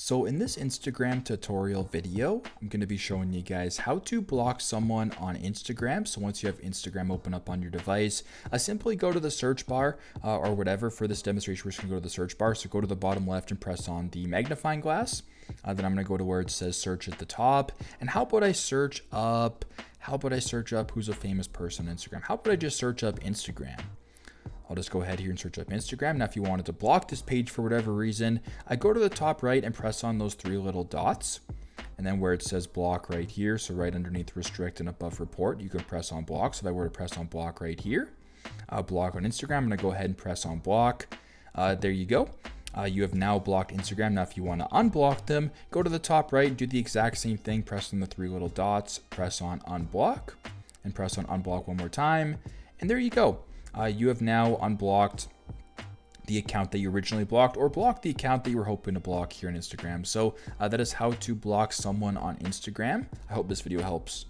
So in this Instagram tutorial video, I'm going to be showing you guys how to block someone on Instagram. So once you have Instagram open up on your device, simply go to the search bar or whatever. For this demonstration, we're just going to go to the search bar. So go to the bottom left and press on the magnifying glass. Then I'm going to go to where it says search at the top. And how about I search up who's a famous person on Instagram? How about I just search up Instagram? I'll just go ahead here and search up Instagram. Now, if you wanted to block this page for whatever reason, I go to the top right and press on those three little dots. And then where it says block right here, so right underneath restrict and above report, you can press on block. So if I were to press on block right here, block on Instagram, I'm gonna go ahead and press on block. There you go. You have now blocked Instagram. Now, if you want to unblock them, go to the top right, do the exact same thing, press on the three little dots, press on unblock, and press on unblock one more time. And there you go. You have now unblocked the account that you originally blocked, or blocked the account that you were hoping to block here on Instagram. So that is how to block someone on Instagram. I hope this video helps.